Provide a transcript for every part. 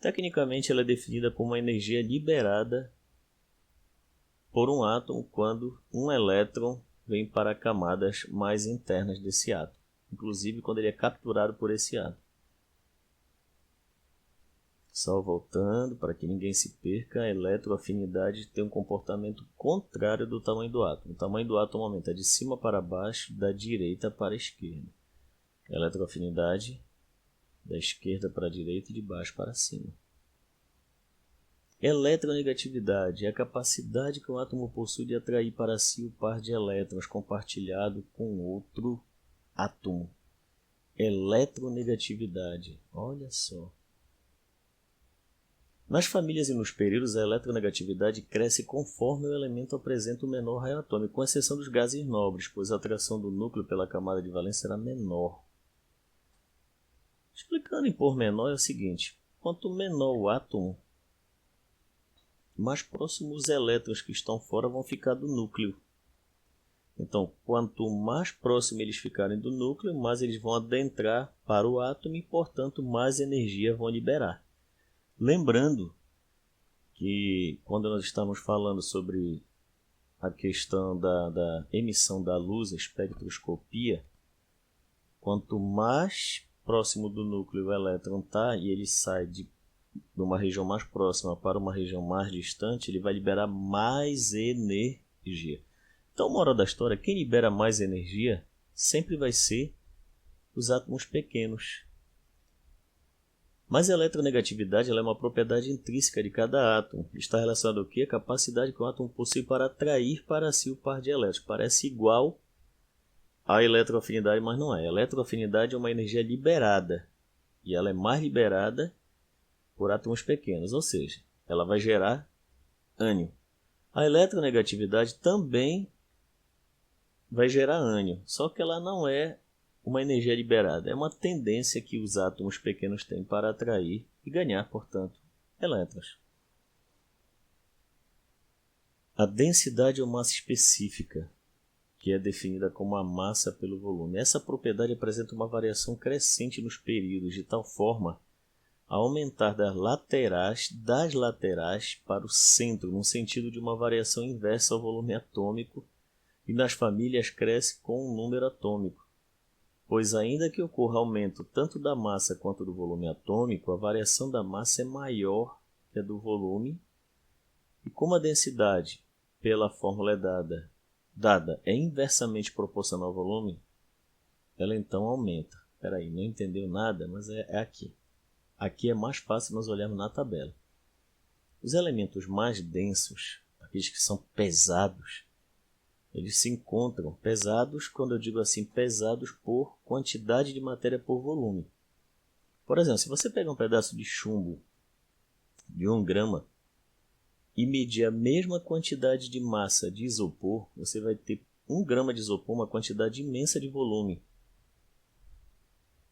Tecnicamente, ela é definida como uma energia liberada por um átomo quando um elétron vem para camadas mais internas desse átomo, inclusive quando ele é capturado por esse átomo. Só voltando, para que ninguém se perca, a eletroafinidade tem um comportamento contrário do tamanho do átomo. O tamanho do átomo aumenta de cima para baixo, da direita para a esquerda. A eletroafinidade da esquerda para a direita e de baixo para cima. Eletronegatividade é a capacidade que o átomo possui de atrair para si o par de elétrons compartilhado com outro átomo. Eletronegatividade, olha só. Nas famílias e nos períodos, a eletronegatividade cresce conforme o elemento apresenta o menor raio atômico, com exceção dos gases nobres, pois a atração do núcleo pela camada de valência será menor. Explicando em pormenor é o seguinte: quanto menor o átomo, mais próximos os elétrons que estão fora vão ficar do núcleo. Então, quanto mais próximo eles ficarem do núcleo, mais eles vão adentrar para o átomo e, portanto, mais energia vão liberar. Lembrando que quando nós estamos falando sobre a questão da emissão da luz, a espectroscopia, quanto mais próximo do núcleo o elétron está e ele sai de uma região mais próxima para uma região mais distante, ele vai liberar mais energia. Então, moral da história, quem libera mais energia sempre vai ser os átomos pequenos. Mas a eletronegatividade ela é uma propriedade intrínseca de cada átomo. Está relacionada ao quê? A capacidade que o átomo possui para atrair para si o par de elétrons. Parece igual à eletroafinidade, mas não é. A eletroafinidade é uma energia liberada. E ela é mais liberada por átomos pequenos, ou seja, ela vai gerar ânion. A eletronegatividade também vai gerar ânion, só que ela não é uma energia liberada, é uma tendência que os átomos pequenos têm para atrair e ganhar, portanto, elétrons. A densidade ou massa específica, que é definida como a massa pelo volume. Essa propriedade apresenta uma variação crescente nos períodos, de tal forma a aumentar das laterais para o centro, no sentido de uma variação inversa ao volume atômico, e nas famílias cresce com um número atômico, pois ainda que ocorra aumento tanto da massa quanto do volume atômico, a variação da massa é maior que a do volume, e como a densidade, pela fórmula dada é inversamente proporcional ao volume, ela então aumenta. Espera aí, não entendeu nada, mas é aqui. Aqui é mais fácil nós olharmos na tabela. Os elementos mais densos, aqueles que são pesados, eles se encontram pesados, quando eu digo assim, pesados por quantidade de matéria por volume. Por exemplo, se você pegar um pedaço de chumbo de 1 grama e medir a mesma quantidade de massa de isopor, você vai ter 1 grama de isopor, uma quantidade imensa de volume,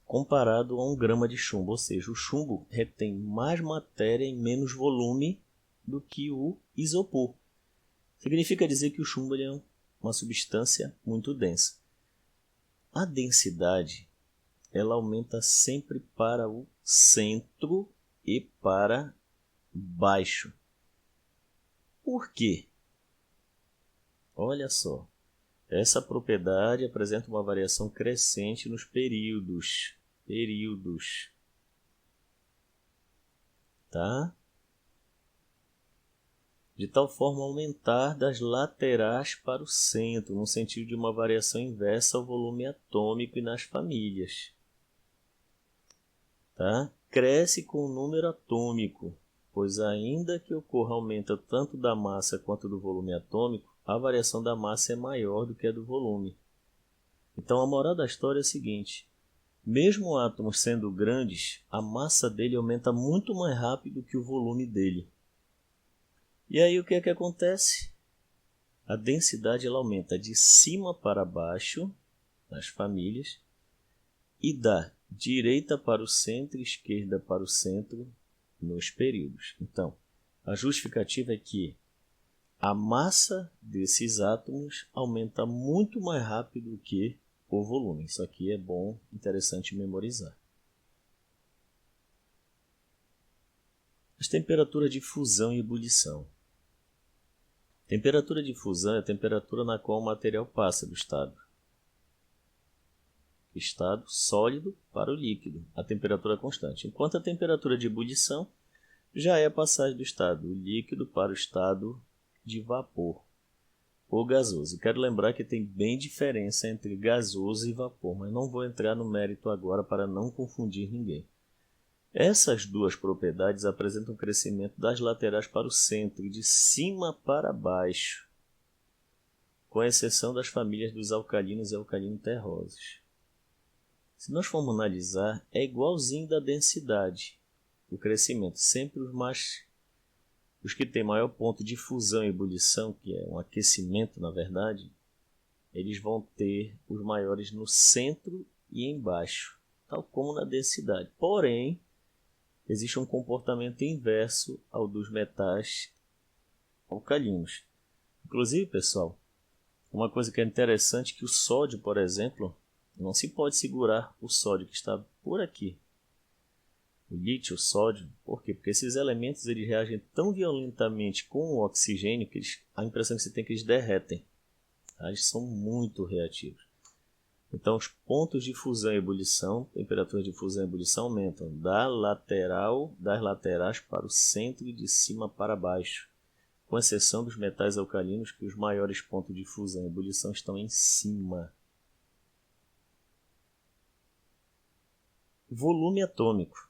comparado a 1 grama de chumbo. Ou seja, o chumbo retém mais matéria em menos volume do que o isopor. Significa dizer que o chumbo é uma substância muito densa. A densidade ela aumenta sempre para o centro e para baixo. Por quê? Olha só, essa propriedade apresenta uma variação crescente nos períodos. Tá? De tal forma aumentar das laterais para o centro, no sentido de uma variação inversa ao volume atômico e nas famílias. Tá? Cresce com o número atômico, pois ainda que ocorra aumento tanto da massa quanto do volume atômico, a variação da massa é maior do que a do volume. Então a moral da história é a seguinte: mesmo átomos sendo grandes, a massa dele aumenta muito mais rápido que o volume dele. E aí o que é que acontece? A densidade ela aumenta de cima para baixo nas famílias e da direita para o centro e esquerda para o centro nos períodos. Então, a justificativa é que a massa desses átomos aumenta muito mais rápido que o volume. Isso aqui é bom, interessante memorizar. As temperaturas de fusão e ebulição. Temperatura de fusão é a temperatura na qual o material passa do estado sólido para o líquido, a temperatura constante, enquanto a temperatura de ebulição já é a passagem do estado líquido para o estado de vapor ou gasoso. Quero lembrar que tem bem diferença entre gasoso e vapor, mas não vou entrar no mérito agora para não confundir ninguém. Essas duas propriedades apresentam crescimento das laterais para o centro e de cima para baixo, com exceção das famílias dos alcalinos e alcalino-terrosos. Se nós formos analisar, é igualzinho da densidade, o crescimento, sempre os que têm maior ponto de fusão e ebulição, que é um aquecimento na verdade, eles vão ter os maiores no centro e embaixo, tal como na densidade. Porém, existe um comportamento inverso ao dos metais alcalinos. Inclusive, pessoal, uma coisa que é interessante é que o sódio, por exemplo, não se pode segurar o sódio que está por aqui. O lítio, o sódio, por quê? Porque esses elementos eles reagem tão violentamente com o oxigênio que a impressão que você tem é que eles derretem. Tá? Eles são muito reativos. Então, os pontos de fusão e ebulição, temperaturas de fusão e ebulição aumentam das laterais para o centro e de cima para baixo, com exceção dos metais alcalinos, que os maiores pontos de fusão e ebulição estão em cima. Volume atômico.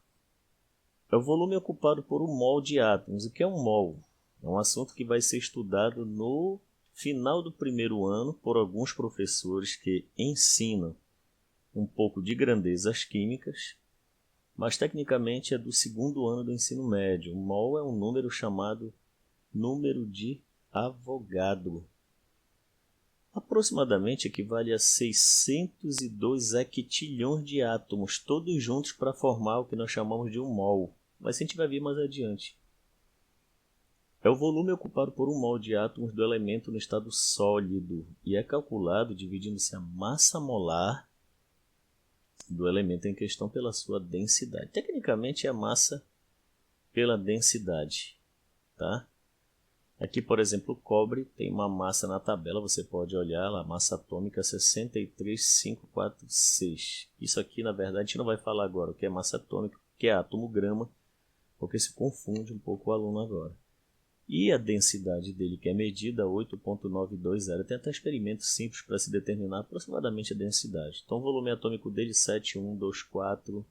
É o volume ocupado por um mol de átomos. O que é um mol? É um assunto que vai ser estudado no final do primeiro ano por alguns professores que ensinam um pouco de grandezas químicas, mas tecnicamente é do segundo ano do ensino médio. O mol é um número chamado número de Avogadro. Aproximadamente equivale a 602 hectilhões de átomos, todos juntos para formar o que nós chamamos de um mol. Mas a gente vai ver mais adiante. É o volume ocupado por um mol de átomos do elemento no estado sólido e é calculado dividindo-se a massa molar do elemento em questão pela sua densidade. Tecnicamente é a massa pela densidade, tá? Aqui, por exemplo, o cobre tem uma massa na tabela, você pode olhar lá, massa atômica 63,546. Isso aqui, na verdade, a gente não vai falar agora o que é massa atômica, o que é átomo-grama, porque se confunde um pouco o aluno agora. E a densidade dele, que é medida 8,920. Tem até experimentos simples para se determinar aproximadamente a densidade. Então, o volume atômico dele é 7,124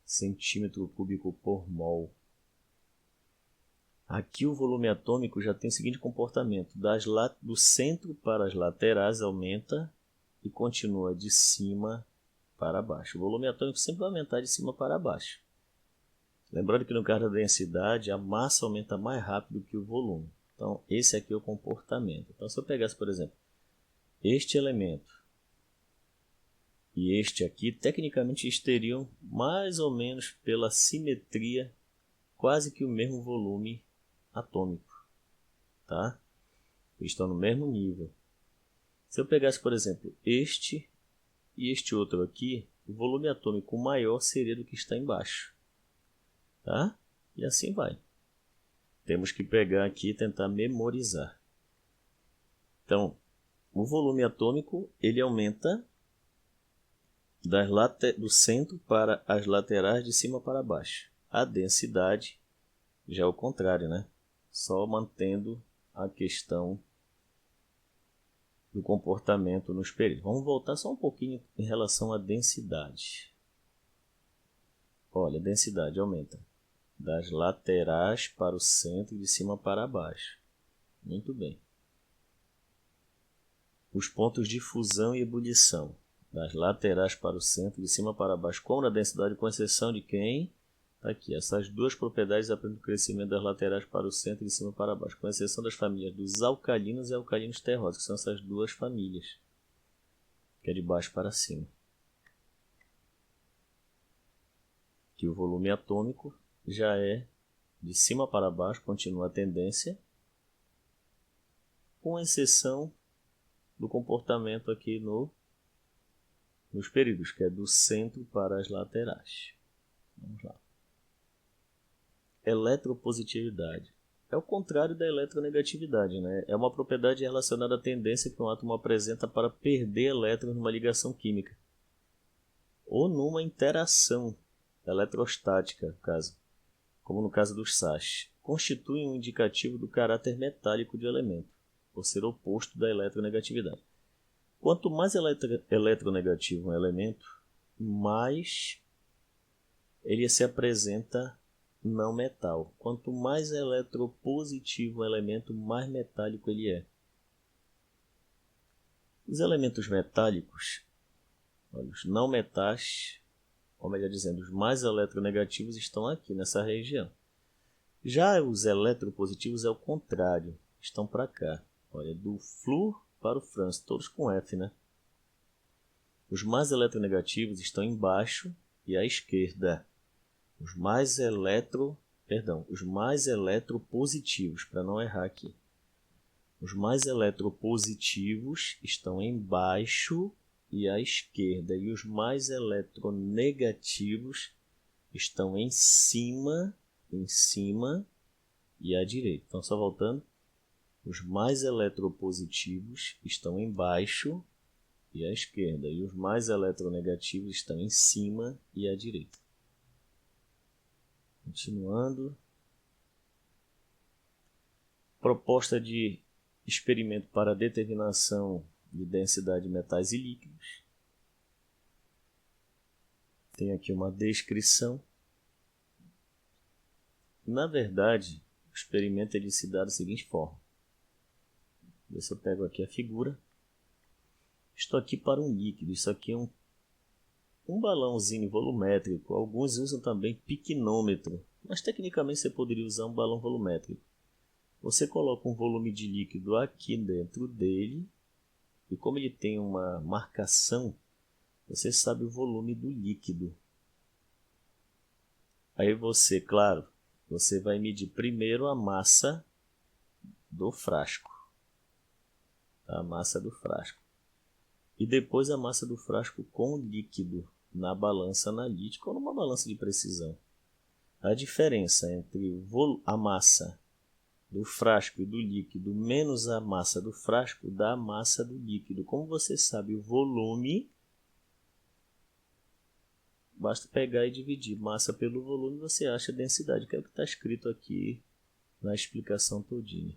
centímetro cúbico por mol. Aqui o volume atômico já tem o seguinte comportamento. Do centro para as laterais aumenta e continua de cima para baixo. O volume atômico sempre vai aumentar de cima para baixo. Lembrando que no caso da densidade, a massa aumenta mais rápido que o volume. Então, esse aqui é o comportamento. Então, se eu pegasse, por exemplo, este elemento e este aqui, tecnicamente eles teriam mais ou menos pela simetria quase que o mesmo volume atômico. Tá? Eles estão no mesmo nível. Se eu pegasse, por exemplo, este e este outro aqui, o volume atômico maior seria do que está embaixo. Tá? E assim vai. Temos que pegar aqui e tentar memorizar. Então, o volume atômico ele aumenta do centro para as laterais de cima para baixo. A densidade já é o contrário, né? Só mantendo a questão do comportamento nos períodos. Vamos voltar só um pouquinho em relação à densidade. Olha, a densidade aumenta das laterais para o centro e de cima para baixo. Muito bem. Os pontos de fusão e ebulição. Das laterais para o centro e de cima para baixo. Como na densidade, com exceção de quem? Aqui, essas duas propriedades apresentam o crescimento das laterais para o centro e de cima para baixo. Com exceção das famílias dos alcalinos e alcalinos terrosos, que são essas duas famílias. Que é de baixo para cima. Que o volume atômico já é de cima para baixo, continua a tendência, com exceção do comportamento aqui nos períodos, que é do centro para as laterais. Vamos lá. eletropositividade. É o contrário da eletronegatividade, né? É uma propriedade relacionada à tendência que um átomo apresenta para perder elétrons numa ligação química ou numa interação eletrostática, como no caso dos sais. Constitui um indicativo do caráter metálico de elemento, por ser oposto da eletronegatividade. Quanto mais eletronegativo um elemento, mais ele se apresenta não metal. Quanto mais eletropositivo um elemento, mais metálico ele é. Os elementos metálicos, os não metais, ou melhor dizendo, os mais eletronegativos estão aqui nessa região. Já os eletropositivos é o contrário, estão para cá. Olha, do flúor para o frâncio, todos com F, né? Os mais eletronegativos estão embaixo e à esquerda. Os mais eletropositivos, para não errar aqui. Os mais eletropositivos estão embaixo e à esquerda, e os mais eletronegativos estão em cima e à direita. Então, só voltando, os mais eletropositivos estão embaixo e à esquerda, e os mais eletronegativos estão em cima e à direita. Continuando. Proposta de experimento para determinação de densidade de metais e líquidos. Tem aqui uma descrição. Na verdade, o experimento ele se dá da seguinte forma. Ver se eu pego aqui a figura. Estou aqui para um líquido. Isso aqui é um balãozinho volumétrico. Alguns usam também piquinômetro, mas tecnicamente você poderia usar um balão volumétrico. Você coloca um volume de líquido aqui dentro dele, e como ele tem uma marcação, você sabe o volume do líquido. Aí você, claro, você vai medir primeiro a massa do frasco. A massa do frasco. E depois a massa do frasco com o líquido na balança analítica ou numa balança de precisão. A diferença entre a massa do frasco e do líquido menos a massa do frasco dá a massa do líquido. Como você sabe o volume, basta pegar e dividir massa pelo volume e você acha a densidade, que é o que está escrito aqui na explicação todinha.